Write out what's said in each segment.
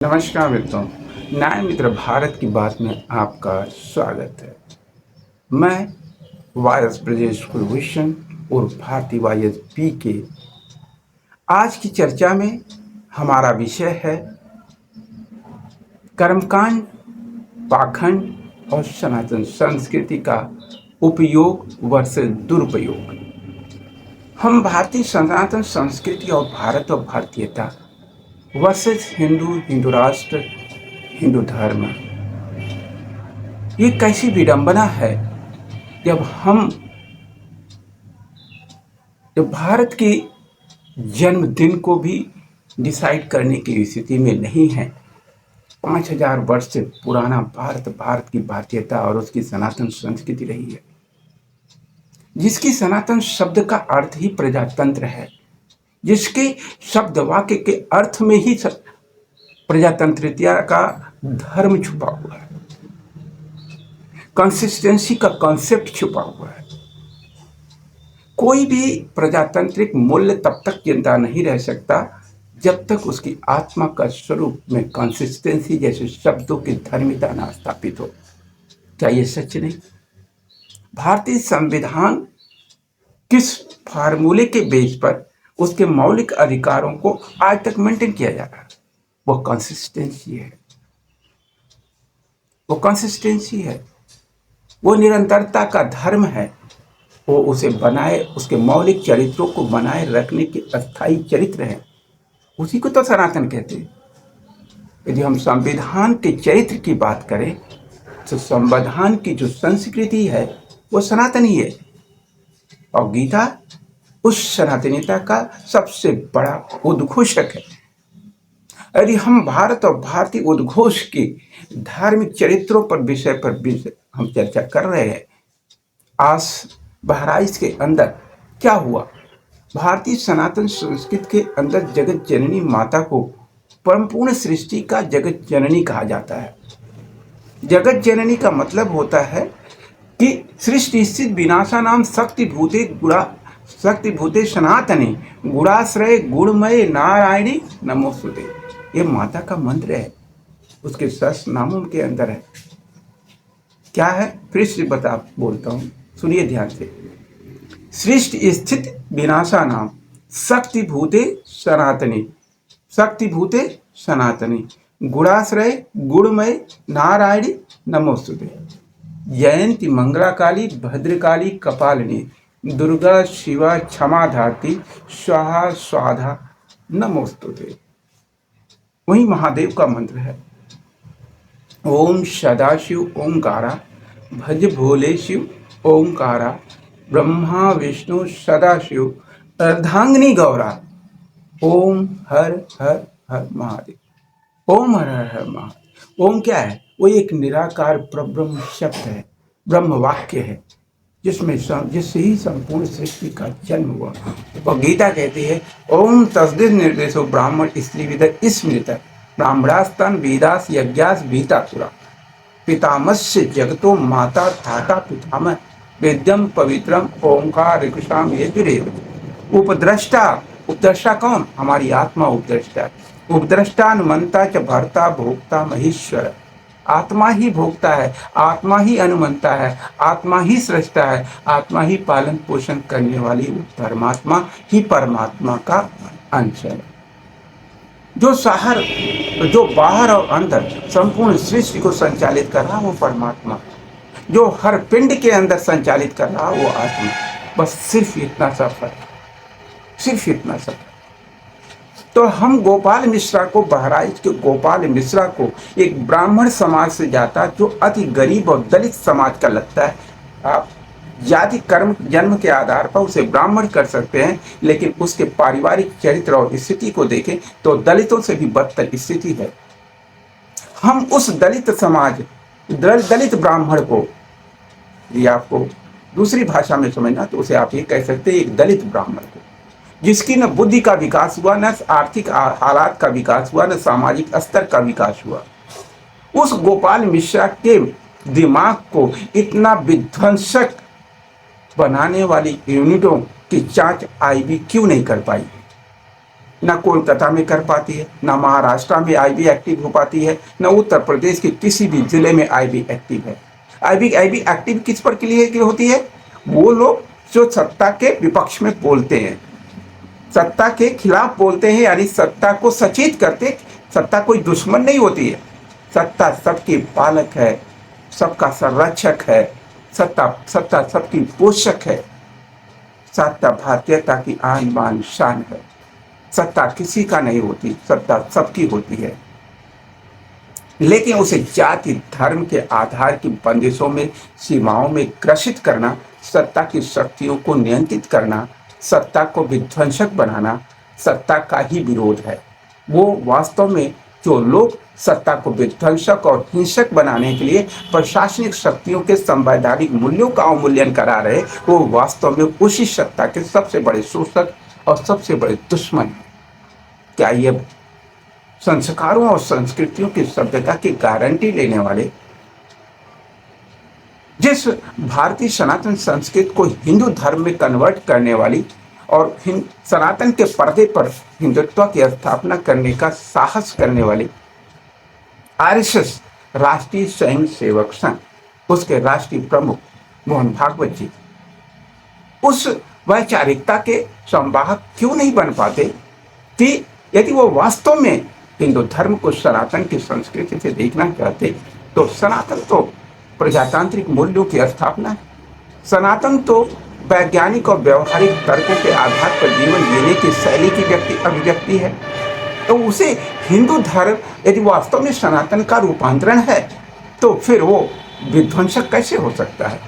नमस्कार मित्रों, न्याय मित्र भारत की बात में आपका स्वागत है। मैं वायस ब्रजेश कुलभूषण और भारती वायस पी के। आज की चर्चा में हमारा विषय है कर्मकांड, पाखंड और सनातन संस्कृति का उपयोग वर्सेस दुरुपयोग। हम भारतीय सनातन संस्कृति और भारत और भारतीयता वर्सेस हिंदू राष्ट्र, हिंदू धर्म। ये कैसी विडंबना है जब भारत के जन्मदिन को भी डिसाइड करने की स्थिति में नहीं है। 5000 वर्ष से पुराना भारत की भारतीयता और उसकी सनातन संस्कृति रही है, जिसकी सनातन शब्द का अर्थ ही प्रजातंत्र है, जिसके शब्द वाक्य के अर्थ में ही प्रजातंत्रिता का धर्म छुपा हुआ है, कंसिस्टेंसी का कॉन्सेप्ट छुपा हुआ है। कोई भी प्रजातांत्रिक मूल्य तब तक जिंदा नहीं रह सकता जब तक उसकी आत्मा का स्वरूप में कंसिस्टेंसी जैसे शब्दों की धर्मिता ना स्थापित हो। क्या ये सच नहीं? भारतीय संविधान किस फार्मूले के बेस पर उसके मौलिक अधिकारों को आज तक मेंटेन किया जा रहा है? वो कंसिस्टेंसी है, वो कंसिस्टेंसी है, वो निरंतरता का धर्म है। वो उसे बनाए, उसके मौलिक चरित्रों को बनाए रखने के अस्थायी चरित्र हैं, उसी को तो सनातन कहते हैं। यदि हम संविधान के चरित्र की बात करें तो संविधान की जो संस्कृति है वो सनातनी है, और गीता उस सनातनीता का सबसे बड़ा उद्घोषक है। यदि हम भारत और भारतीय उद्घोष के धार्मिक चरित्रों पर विषय पर हम चर्चा कर रहे हैं, आज बहराइच के अंदर क्या हुआ? भारतीय सनातन संस्कृति के अंदर जगत जननी माता को परमपूर्ण सृष्टि का जगत जननी कहा जाता है। जगत जननी का मतलब होता है कि सृष्टि स्थित विनाशा नाम शक्ति भूते सनातनी गुणाश्रय गुणमय नारायणी नमोस्तुते। ये माता का मंत्र है, उसके 10 नामों के अंदर है। क्या है? फिर से बोलता हूँ, सुनिए ध्यान से। सृष्टि स्थित विनाशा नाम शक्ति भूते सनातनी गुणाश्रय गुणमय नारायणी नमोस्तुते। जयंती मंगला काली भद्रकाली कपालिनी दुर्गा शिवा क्षमा धात्री स्वाहा स्वाधा नमोस्तुते। वही महादेव का मंत्र है। ओम सदाशिव ओंकारा भज भोले शिव ओंकारा ब्रह्मा विष्णु सदाशिव अर्धांगिनी गौरा ओम हर हर हर महादेव। ओम हर हर हर महादेव। ओम क्या है? वो एक निराकार ब्रह्म शब्द है, ब्रह्म वाक्य है, जिससे ही संपूर्ण सृष्टि का जन्म हुआ। और गीता कहती है ओम तस्दिस निर्देशो ब्राह्मण स्त्री विद स्मृत ब्राह्मणास्तन वेदास यज्ञास भीतासुरा पितामस्य जगतो माता धाता पितामह वेद्यम पवित्रम ओंकार ऋकुशाम यजुरेव। उपद्रष्टा कौन? हमारी आत्मा उपद्रष्टा है। उपद्रष्टानुमंता च भर्ता भोक्ता महेश्वर। आत्मा ही भोगता है, आत्मा ही अनुमंता है, आत्मा ही सृष्टा है, आत्मा ही पालन पोषण करने वाली धर्मात्मा ही परमात्मा का अंश है। जो बाहर और अंदर संपूर्ण सृष्टि को संचालित कर रहा वो परमात्मा, जो हर पिंड के अंदर संचालित कर रहा वो आत्मा। बस सिर्फ इतना सा फर्क, सिर्फ इतना सा। तो हम गोपाल मिश्रा को, बहराइच के गोपाल मिश्रा को एक ब्राह्मण समाज से जाता जो अति गरीब और दलित समाज का लगता है। आप जाति कर्म जन्म के आधार पर उसे ब्राह्मण कर सकते हैं, लेकिन उसके पारिवारिक चरित्र और स्थिति को देखें तो दलितों से भी बदतर स्थिति है। हम उस दलित समाज, दलित ब्राह्मण को, ये आपको दूसरी भाषा में समझना तो उसे आप ये कह सकते हैं एक दलित ब्राह्मण को, जिसकी न बुद्धि का विकास हुआ, न आर्थिक हालात का विकास हुआ, न सामाजिक स्तर का विकास हुआ। उस गोपाल मिश्रा के दिमाग को इतना विध्वंसक बनाने वाली यूनिटों की जांच आईबी क्यों नहीं कर पाई? ना कोलकाता में कर पाती है, ना महाराष्ट्र में आईबी एक्टिव हो पाती है, ना उत्तर प्रदेश के किसी भी जिले में आईबी एक्टिव है। आईबी आईबी एक्टिव किस पर के लिए होती है? वो लोग जो सत्ता के विपक्ष में बोलते हैं, सत्ता के खिलाफ बोलते हैं, यानी सत्ता को सचेत करते। सत्ता कोई दुश्मन नहीं होती है, सत्ता सबकी पालक है, सबका संरक्षक है, सत्ता सत्ता सबकी पोषक है, सत्ता भारतीयता की आन बान शान है। सत्ता किसी का नहीं होती, सत्ता सबकी होती है, लेकिन उसे जाति धर्म के आधार की बंदिशों में, सीमाओं में ग्रसित करना, सत्ता की शक्तियों को नियंत्रित करना, सत्ता को विध्वंसक बनाना सत्ता का ही विरोध है। वो वास्तव में जो लोग सत्ता को विध्वंसक और हिंसक बनाने के लिए प्रशासनिक शक्तियों के संवैधानिक मूल्यों का अवमूल्यन करा रहे, वो वास्तव में उसी सत्ता के सबसे बड़े शोषक और सबसे बड़े दुश्मन हैं। क्या ये संस्कारों और संस्कृतियों की सभ्यता की गारंटी लेने वाले, जिस भारतीय सनातन संस्कृति को हिंदू धर्म में कन्वर्ट करने वाली और सनातन के पर्दे पर हिंदुत्व की स्थापना करने का साहस करने वाली आरएसएस राष्ट्रीय स्वयं सेवक संघ, उसके राष्ट्रीय प्रमुख मोहन भागवत जी उस वैचारिकता के संवाहक क्यों नहीं बन पाते कि यदि वो वास्तव में हिंदू धर्म को सनातन की संस्कृति से देखना चाहते तो सनातन तो प्रजातांत्रिक मूल्यों की स्थापना है, सनातन तो वैज्ञानिक और व्यवहारिक तर्कों के आधार पर जीवन जीने की शैली की अभिव्यक्ति है। तो उसे हिंदू धर्म यदि वास्तव में सनातन का रूपांतरण है तो फिर वो विध्वंसक कैसे हो सकता है?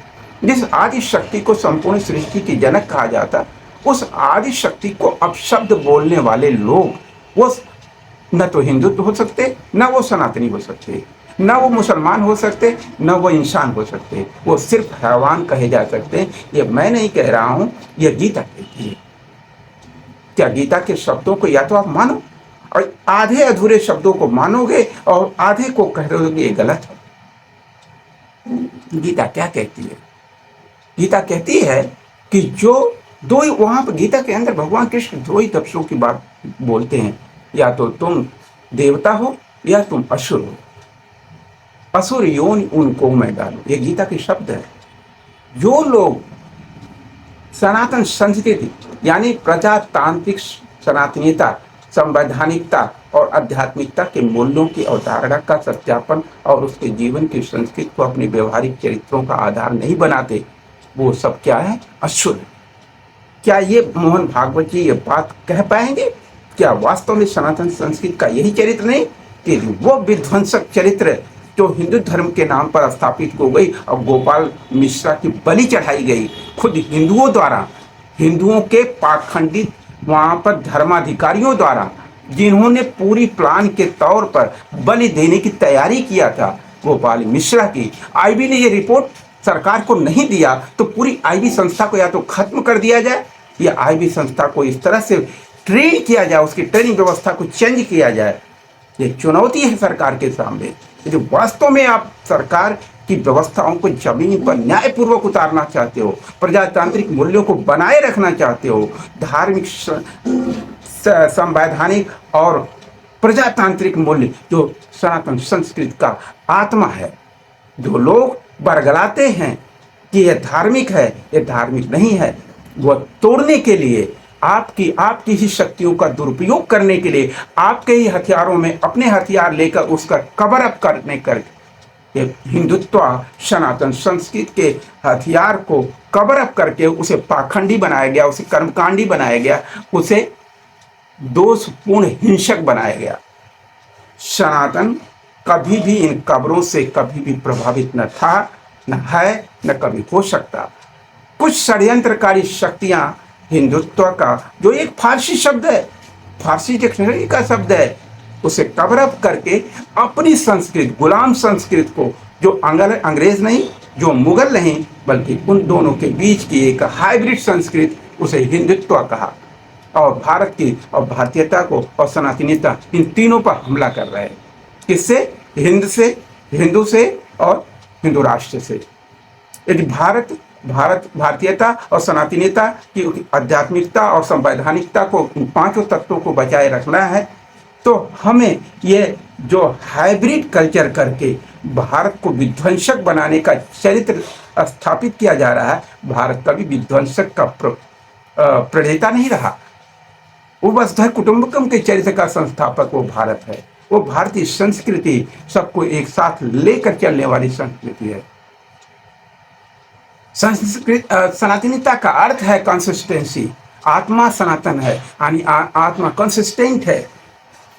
जिस आदि शक्ति को संपूर्ण सृष्टि की जनक कहा जाता, उस आदि शक्ति को अपशब्द बोलने वाले लोग वो न तो हिंदू हो सकते, न वो सनातनी हो सकते, न वो मुसलमान हो सकते, न वो इंसान हो सकते, वो सिर्फ हैवान कहे जा सकते हैं। ये मैं नहीं कह रहा हूं, ये गीता कहती है। क्या गीता के शब्दों को या तो आप मानो और आधे अधूरे शब्दों को मानोगे और आधे को कह रहे ये गलत है। गीता क्या कहती है? गीता कहती है कि जो दो ही, वहां पर गीता के अंदर भगवान कृष्ण दो ही तपस्यों की बात बोलते हैं, या तो तुम देवता हो या तुम असुर हो, असुर योनि उनको मैं डालू, ये गीता के शब्द है। जो लोग सनातन संस्कृति यानी प्रजातांत्रिक सनातनीयता, संवैधानिकता और आध्यात्मिकता के मूल्यों की अवधारणा का सत्यापन और उसके जीवन की संस्कृति को अपने व्यवहारिक चरित्रों का आधार नहीं बनाते, वो सब क्या है? असुर। क्या ये मोहन भागवत जी ये बात कह पाएंगे? क्या वास्तव में सनातन संस्कृति का यही चरित्र नहीं कि वो विध्वंसक चरित्र जो हिंदू धर्म के नाम पर स्थापित हो गई और गोपाल मिश्रा की बलि चढ़ाई गई खुद हिंदुओं द्वारा, हिंदुओं के पाखंडी वहां पर धर्माधिकारियों द्वारा, जिन्होंने पूरी प्लान के तौर पर बलि देने की तैयारी किया था गोपाल मिश्रा की। आईबी ने ये रिपोर्ट सरकार को नहीं दिया तो पूरी आईबी संस्था को या तो खत्म कर दिया जाए या आईबी संस्था को इस तरह से ट्रेन किया जाए, उसकी ट्रेनिंग व्यवस्था को चेंज किया जाए। ये चुनौती है सरकार के सामने। यदि वास्तव में आप सरकार की व्यवस्थाओं को जमीन पर न्यायपूर्वक उतारना चाहते हो, प्रजातांत्रिक मूल्यों को बनाए रखना चाहते हो, धार्मिक संवैधानिक और प्रजातांत्रिक मूल्य जो सनातन संस्कृति का आत्मा है, जो लोग बरगलाते हैं कि यह धार्मिक है, यह धार्मिक नहीं है, वह तोड़ने के लिए आपकी ही शक्तियों का दुरुपयोग करने के लिए आपके ही हथियारों में अपने हथियार लेकर उसका कवर अप करने कर हिंदुत्व सनातन संस्कृति के हथियार को कवर अप करके उसे पाखंडी बनाया गया, उसे कर्मकांडी बनाया गया, उसे दोषपूर्ण हिंसक बनाया गया। सनातन कभी भी इन कब्रों से कभी भी प्रभावित न था, न है, न कभी हो सकता। कुछ षड्यंत्रकारी शक्तियां हिंदुत्व का, जो एक फारसी शब्द है, फारसी डिक्शनरी का शब्द है, उसे कवर अप करके अपनी संस्कृति, गुलाम संस्कृति को, जो अंग्रेज नहीं, जो मुगल नहीं, बल्कि उन दोनों के बीच की एक हाइब्रिड संस्कृति, उसे हिंदुत्व कहा और भारत की और भारतीयता को और सनातनीयता, इन तीनों पर हमला कर रहे हैं। किससे? हिंदू से और हिंदू राष्ट्र से। यदि भारत भारतीयता और सनातनीयता की आध्यात्मिकता और संवैधानिकता को, इन पांचों तत्वों को बचाए रखना है, तो हमें ये जो हाइब्रिड कल्चर करके भारत को विध्वंसक बनाने का चरित्र स्थापित किया जा रहा है, भारत कभी विध्वंसक का प्रणेता नहीं रहा। वो वसुधैव कुटुंबकम के चरित्र का संस्थापक वो भारत है। वो भारतीय संस्कृति सबको एक साथ लेकर चलने वाली संस्कृति है। सनातनीयता का अर्थ है कंसिस्टेंसी। आत्मा सनातन है, यानी आत्मा कंसिस्टेंट है,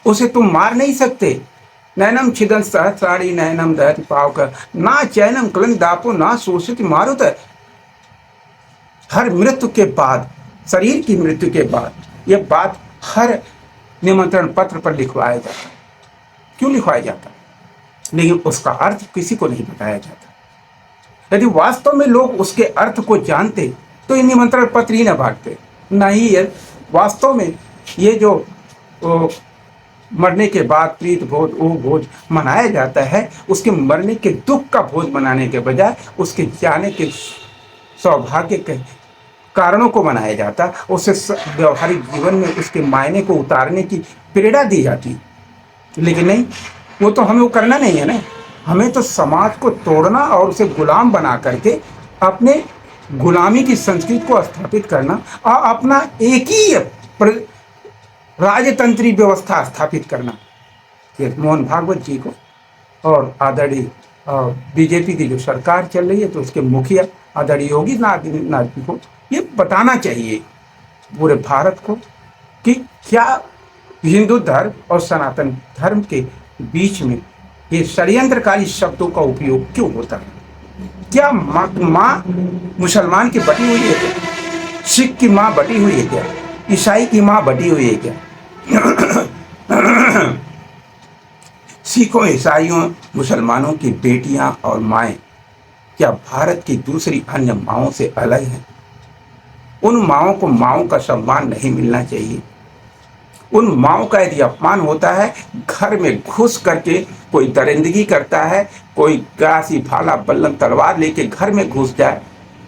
उसे तुम मार नहीं सकते। नैनम छिदन सहस्राणी नैनम दहति पावक ना चैनम कलन दापो ना शोषित मारुत। हर मृत्यु के बाद, शरीर की मृत्यु के बाद, यह बात हर निमंत्रण पत्र पर लिखवाया जाता। क्यों लिखवाया जाता? लेकिन उसका अर्थ किसी को नहीं बताया जाता। यदि वास्तव में लोग उसके अर्थ को जानते तो ये निमंत्रण पत्र ही न बांटते। नहीं, ये वास्तव में ये जो मरने के बाद प्रीत भोज, वो भोज मनाया जाता है, उसके मरने के दुख का भोज मनाने के बजाय उसके जाने के सौभाग्य के कारणों को मनाया जाता, उसे व्यवहारिक जीवन में उसके मायने को उतारने की प्रेरणा दी जाती। लेकिन नहीं, वो तो हमें वो करना नहीं है ना। हमें तो समाज को तोड़ना और उसे गुलाम बना करके अपने गुलामी की संस्कृति को स्थापित करना और अपना एक ही राजतंत्री व्यवस्था स्थापित करना। मोहन भागवत जी को और आदरणीय बीजेपी की जो सरकार चल रही है, तो उसके मुखिया आदरणीय योगी आदित्यनाथ जी को ये बताना चाहिए पूरे भारत को कि क्या हिंदू धर्म और सनातन धर्म के बीच में ये षड्यंत्रकारी शब्दों का उपयोग क्यों होता है। क्या माँ मुसलमान की बटी हुई है क्या? सिख की माँ बटी हुई है क्या? ईसाई की माँ बटी हुई है क्या? सिखों, ईसाइयों, मुसलमानों की बेटियां और माएँ क्या भारत की दूसरी अन्य माओं से अलग हैं? उन माओं को माओं का सम्मान नहीं मिलना चाहिए। उन माओं का यदि अपमान होता है, घर में घुस करके कोई दरिंदगी करता है, कोई गासी भाला बल्लम तलवार लेके घर में घुस जाए,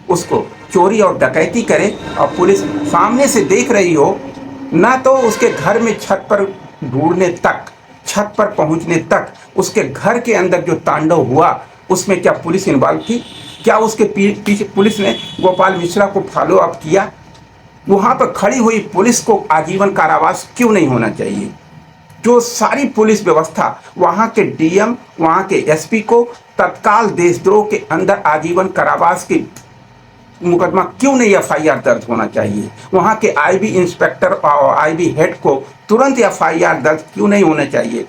उसको चोरी और डकैती करे और पुलिस सामने से देख रही हो, ना तो उसके घर में छत पर ढूंढने तक, छत पर पहुंचने तक, उसके घर के अंदर जो तांडव हुआ उसमें क्या पुलिस इन्वॉल्व थी? क्या उसके पीछे पुलिस ने गोपाल मिश्रा को फॉलो अप किया? वहां पर खड़ी हुई पुलिस को आजीवन कारावास क्यों नहीं होना चाहिए? जो सारी पुलिस व्यवस्था, वहां के डीएम, वहां के एसपी को तत्काल देशद्रोह के अंदर आजीवन कारावास की मुकदमा क्यों नहीं एफआईआर दर्ज होना चाहिए? वहां के आईबी इंस्पेक्टर और आईबी हेड को तुरंत एफआईआर दर्ज क्यों नहीं होना चाहिए?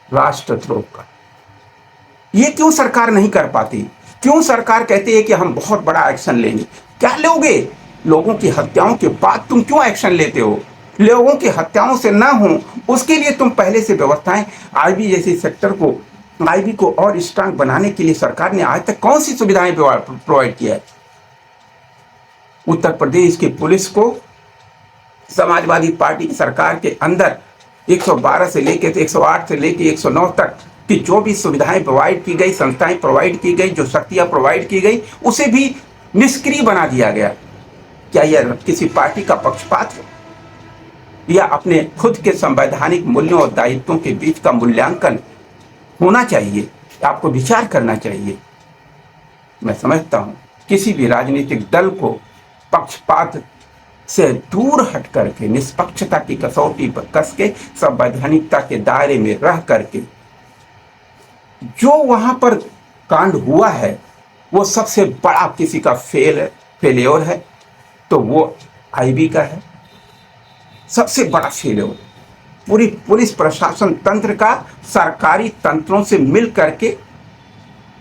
राष्ट्रद्रोह का ये क्यों सरकार नहीं कर पाती? क्यों सरकार कहती है कि हम बहुत बड़ा एक्शन लेंगे? क्या लोगे? लोगों की हत्याओं के बाद तुम क्यों एक्शन लेते हो? लोगों की हत्याओं से ना हो उसके लिए तुम पहले से व्यवस्थाएं, आईबी जैसे सेक्टर को, आईबी को और स्ट्रांग बनाने के लिए सरकार ने आज तक कौन सी सुविधाएं प्रोवाइड किया है? उत्तर प्रदेश की पुलिस को समाजवादी पार्टी की सरकार के अंदर 112 से लेकर 108 से लेकर 109 तक कि जो भी सुविधाएं प्रोवाइड की गई, संस्थाएं प्रोवाइड की गई, जो शक्तियां प्रोवाइड की गई, उसे भी निष्क्रिय बना दिया गया। क्या यह किसी पार्टी का पक्षपात है या अपने खुद के संवैधानिक मूल्यों और दायित्वों के बीच का मूल्यांकन होना चाहिए? आपको विचार करना चाहिए। मैं समझता हूं किसी भी राजनीतिक दल को पक्षपात से दूर हट करके, निष्पक्षता की कसौटी पर कस के, संवैधानिकता के दायरे में रह करके जो वहां पर कांड हुआ है वो सबसे बड़ा किसी का फेलियर है, तो वो आईबी का है। सबसे बड़ा फेलियर पूरी पुलिस प्रशासन तंत्र का सरकारी तंत्रों से मिल करके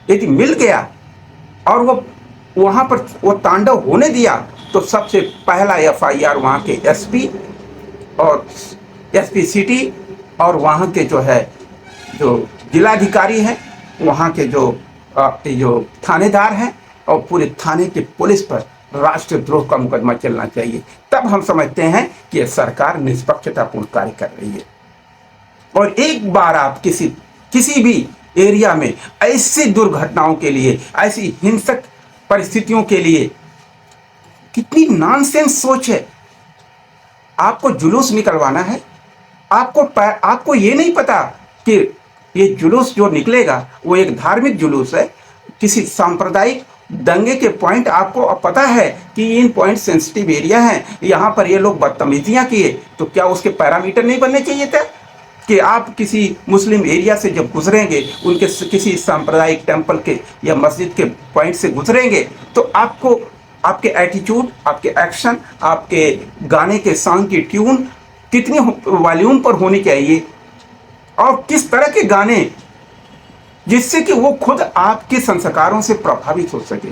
यदि मिल गया और वो वहां पर वो तांडव होने दिया, तो सबसे पहला एफआईआर वहां के एसपी और एसपी सिटी और वहां के जो है जो जिलाधिकारी हैं, वहाँ के जो थानेदार हैं और पूरे थाने के पुलिस पर राष्ट्रद्रोह का मुकदमा चलना चाहिए। तब हम समझते हैं कि यह सरकार निष्पक्षतापूर्ण कार्य कर रही है। और एक बार आप किसी भी एरिया में ऐसी दुर्घटनाओं के लिए, ऐसी हिंसक परिस्थितियों के लिए। कितनी नॉनसेंस सोच है। आपको जुलूस निकलवाना है, आपको ये नहीं पता कि ये जुलूस जो निकलेगा वो एक धार्मिक जुलूस है, किसी सांप्रदायिक दंगे के पॉइंट आपको अब पता है कि इन पॉइंट सेंसिटिव एरिया हैं, यहाँ पर ये लोग बदतमीजियाँ किए, तो क्या उसके पैरामीटर नहीं बनने चाहिए थे कि आप किसी मुस्लिम एरिया से जब गुजरेंगे, उनके किसी सांप्रदायिक टेम्पल के या मस्जिद के पॉइंट से गुजरेंगे, तो आपको आपके एटीट्यूड, आपके एक्शन, आपके गाने के सॉन्ग की ट्यून कितनी वॉल्यूम पर होनी चाहिए और किस तरह के गाने, जिससे कि वो खुद आपके संस्कारों से प्रभावित हो सके।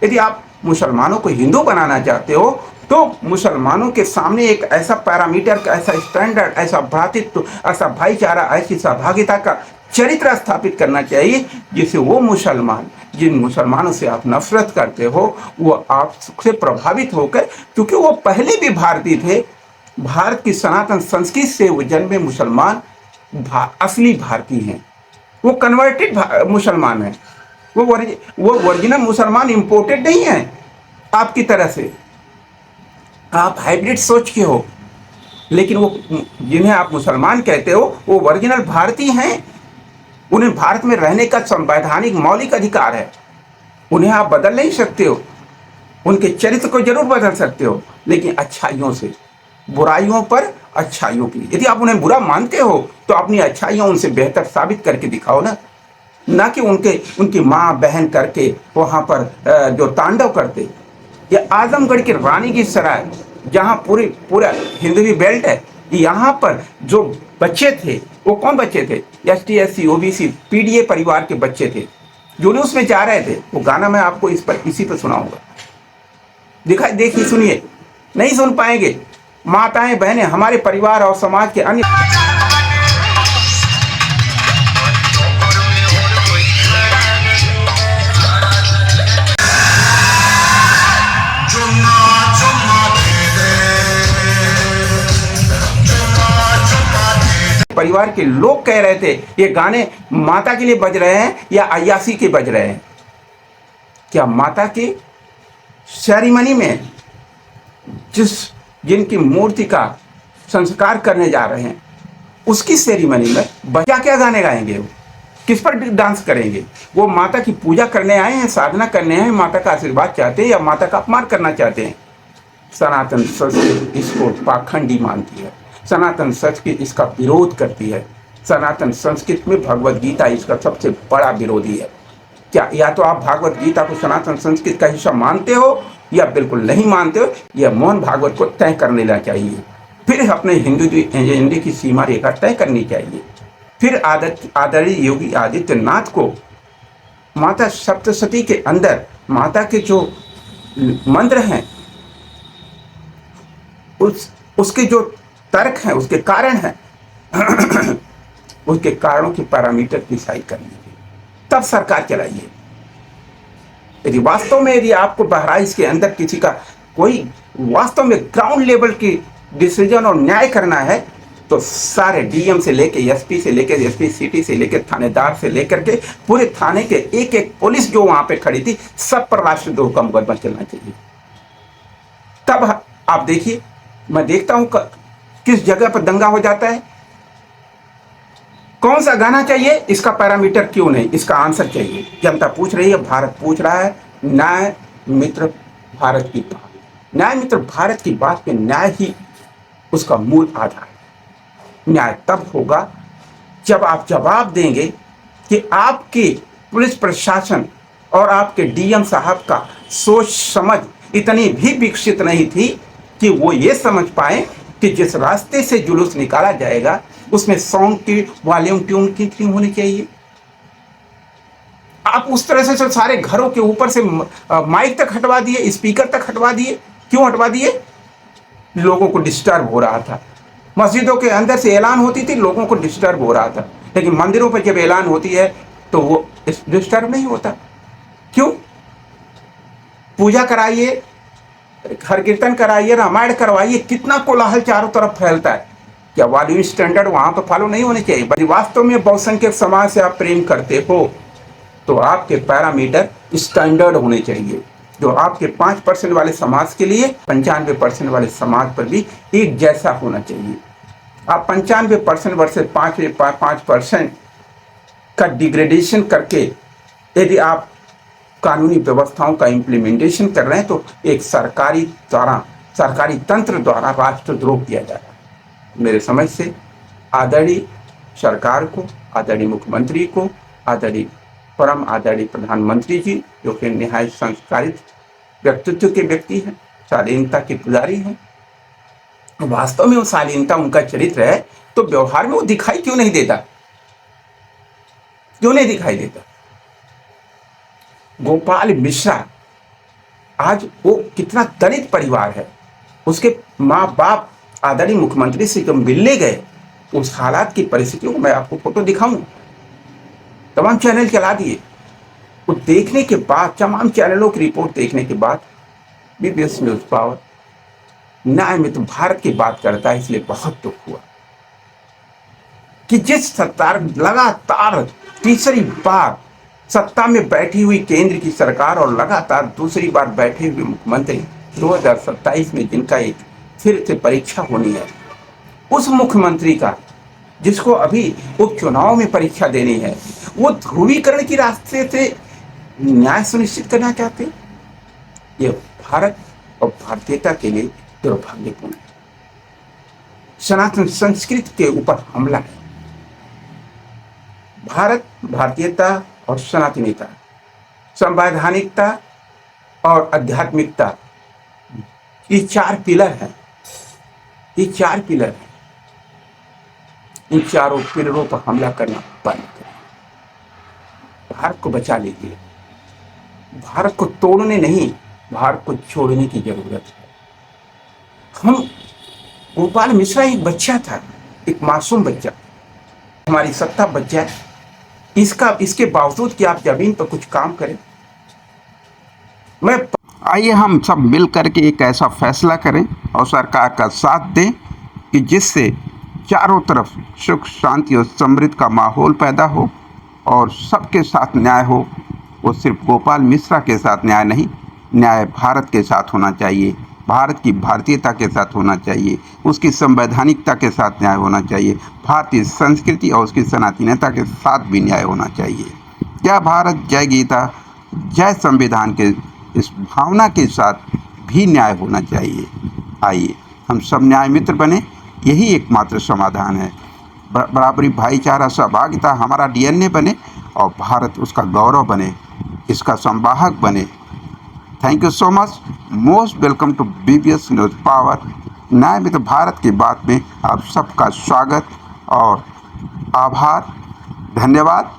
यदि आप मुसलमानों को हिंदू बनाना चाहते हो तो मुसलमानों के सामने एक ऐसा पैरामीटर, ऐसा स्टैंडर्ड, ऐसा भ्रातृत्व, ऐसा भाईचारा, ऐसी सहभागिता का चरित्र स्थापित करना चाहिए जिससे वो मुसलमान, जिन मुसलमानों से आप नफरत करते हो, वो आपसे प्रभावित होकर, क्योंकि वो पहले भी भारतीय थे, भारत की सनातन संस्कृति से वो जन्मे मुसलमान असली भारतीय हैं। वो कन्वर्टेड मुसलमान हैं, वो ओरिजिनल मुसलमान इंपोर्टेड नहीं है आपकी तरह से। आप हाइब्रिड सोच के हो, लेकिन वो जिन्हें आप मुसलमान कहते हो वो ओरिजिनल भारतीय हैं। उन्हें भारत में रहने का संवैधानिक मौलिक अधिकार है। उन्हें आप बदल नहीं सकते हो, उनके चरित्र को जरूर बदल सकते हो, लेकिन अच्छाइयों से, बुराइयों पर अच्छाइयों की। यदि आप उन्हें बुरा मानते हो तो अपनी अच्छाइयाँ उनसे बेहतर साबित करके दिखाओ ना कि उनकी माँ बहन करके वहाँ पर जो तांडव करते। या आजमगढ़ के रानी की सराय, जहाँ पूरा हिंदवी बेल्ट है, यहाँ पर जो बच्चे थे वो कौन बच्चे थे? ST SC OBC PDA परिवार के बच्चे थे, जुलूस में जा रहे थे। वो गाना मैं आपको इसी पर सुनाऊंगा, देखिए सुनिए। नहीं सुन पाएंगे माताएं बहनें, हमारे परिवार और समाज के अन्य परिवार के लोग कह रहे थे ये गाने माता के लिए बज रहे हैं या अय्यासी के बज रहे हैं। क्या माता की सेरेमनी में जिनकी मूर्ति का संस्कार करने जा रहे हैं उसकी सेरेमनी में बजा क्या गाने गाएंगे? वो किस पर डांस करेंगे? वो माता की पूजा करने आए हैं, साधना करने आए हैं, माता का आशीर्वाद चाहते हैं या माता का अपमान करना चाहते हैं? सनातन संस्कृति इसको पाखंडी मानती है, सनातन संस्कृति इसका विरोध करती है। सनातन संस्कृति में भगवत गीता इसका सबसे बड़ा विरोधी है। क्या या तो आप भागवत गीता को सनातन संस्कृति का हिस्सा मानते हो या बिल्कुल नहीं मानते हो? यह मोहन भागवत को तय कर लेना चाहिए, फिर अपने हिंदू एजेंडे की सीमा रेखा तय करनी चाहिए। फिर आदरणीय योगी आदित्यनाथ को माता सप्तशती के अंदर माता के जो मंत्र हैं उसके जो तर्क हैं, उसके कारण हैं उसके कारणों की पैरामीटर डिसाइड कर लीजिए, तब सरकार चलाइए। यदि वास्तव में यदि आपको बहराइच के अंदर किसी का कोई वास्तव में ग्राउंड लेवल की डिसीजन और न्याय करना है तो सारे DM से लेके SP से लेकर SP सिटी से लेकर थानेदार से लेकर के पूरे थाने के एक एक पुलिस जो वहां पे खड़ी थी सब पर राष्ट्रद्रोह का मुकदमा चलना चाहिए। तब आप देखिए, मैं देखता हूं किस जगह पर दंगा हो जाता है। कौन सा गाना चाहिए, इसका पैरामीटर क्यों नहीं, इसका आंसर चाहिए। जनता पूछ रही है, भारत पूछ रहा है। न्याय मित्र भारत की बात, न्याय मित्र भारत की बात में न्याय ही उसका मूल आधार है। न्याय तब होगा जब आप जवाब देंगे कि आपके पुलिस प्रशासन और आपके DM साहब का सोच समझ इतनी भी विकसित नहीं थी कि वो ये समझ पाए कि जिस रास्ते से जुलूस निकाला जाएगा उसमें सॉन्ग की वॉल्यूम ट्यून कितनी होनी चाहिए। आप उस तरह से सारे घरों के ऊपर से माइक तक हटवा दिए, स्पीकर तक हटवा दिए। क्यों हटवा दिए? लोगों को डिस्टर्ब हो रहा था। मस्जिदों के अंदर से ऐलान होती थी, लोगों को डिस्टर्ब हो रहा था, लेकिन मंदिरों पर जब ऐलान होती है तो वो डिस्टर्ब नहीं होता। क्यों? पूजा कराइए, हर कीर्तन कराइए, रामायण करवाइए, कितना कोलाहल चारों तरफ फैलता है। क्या वॉल्यूम स्टैंडर्ड वहां पर फॉलो नहीं होने चाहिए? यदि वास्तव में बहुसंख्यक समाज से आप प्रेम करते हो तो आपके पैरामीटर स्टैंडर्ड होने चाहिए। जो आपके 5% वाले समाज के लिए 95% वाले समाज पर भी एक जैसा होना चाहिए। आप 95% वर्सेस 5% का डिग्रेडेशन करके यदि आप कानूनी व्यवस्थाओं का इम्प्लीमेंटेशन कर रहे हैं तो एक सरकारी तंत्र द्वारा राष्ट्रद्रोह किया जा रहा है। मेरे समझ से आदरणीय सरकार को, आदरणीय मुख्यमंत्री को, आदरणीय परम आदरणीय प्रधानमंत्री जी, जो कि निहायत संस्कारित व्यक्तित्व के व्यक्ति हैं, शालीनता के पुजारी हैं, वास्तव में वो शालीनता उनका चरित्र है, तो व्यवहार में वो दिखाई क्यों नहीं देता? क्यों नहीं दिखाई देता? गोपाल मिश्रा आज वो कितना दलित परिवार है, उसके माँ बाप आदरणीय मुख्यमंत्री से जब मिलने गए, उस हालात की परिस्थितियों को मैं आपको फोटो दिखाऊं, तमाम चैनल चला दिए। वो देखने के बाद, तमाम चैनलों की रिपोर्ट देखने के बाद बीबीएस न्यूज पावर न्याय में तो भारत की बात करता है, इसलिए बहुत दुख हुआ कि जिस सरकार लगातार तीसरी बार सत्ता में बैठी हुई केंद्र की सरकार और लगातार दूसरी बार बैठे हुए मुख्यमंत्री 2027 में जिनका एक फिर से परीक्षा होनी है, उस मुख्यमंत्री का, जिसको अभी उपचुनाव में परीक्षा देनी है, वो ध्रुवीकरण की रास्ते से न्याय सुनिश्चित करना चाहते हैं। ये भारत और भारतीयता के लिए दुर्भाग्यपूर्ण है। सनातन संस्कृति के ऊपर हमला है। भारत, भारतीयता और सनातनीयता, संवैधानिकता और आध्यात्मिकता, ये 4 पिलर हैं। ये 4 पिलर हैं। इन चारों पिलरों पर हमला करना बंद करें। भारत को बचा लीजिए। भारत को तोड़ने नहीं, भारत को छोड़ने की जरूरत है। गोपाल मिश्रा एक बच्चा था, एक मासूम बच्चा, हमारी सत्ता बच जाए, इसके बावजूद कि आप जमीन पर कुछ काम करें। आइए हम सब मिल करके एक ऐसा फैसला करें और सरकार का साथ दें कि जिससे चारों तरफ सुख, शांति और समृद्धि का माहौल पैदा हो और सबके साथ न्याय हो। वो सिर्फ गोपाल मिश्रा के साथ न्याय नहीं, न्याय भारत के साथ होना चाहिए, भारत की भारतीयता के साथ होना चाहिए, उसकी संवैधानिकता के साथ न्याय होना चाहिए, भारतीय संस्कृति और उसकी सनातनीयता के साथ भी न्याय होना चाहिए। जय भारत, जय गीता, जय संविधान के इस भावना के साथ भी न्याय होना चाहिए। आइए हम सब न्याय मित्र बने, यही एकमात्र समाधान है। बराबरी, भाईचारा, सहभागिता हमारा डीएनए बने और भारत उसका गौरव बने, इसका संवाहक बने। Thank you so much. Most welcome to BBS news power. न्याय मित्र भारत की बात में आप सबका स्वागत और आभार, धन्यवाद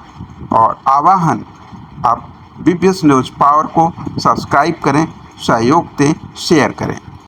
और आवाहन। आप बीबीएस न्यूज पावर को सब्सक्राइब करें, सहयोग दें, शेयर करें।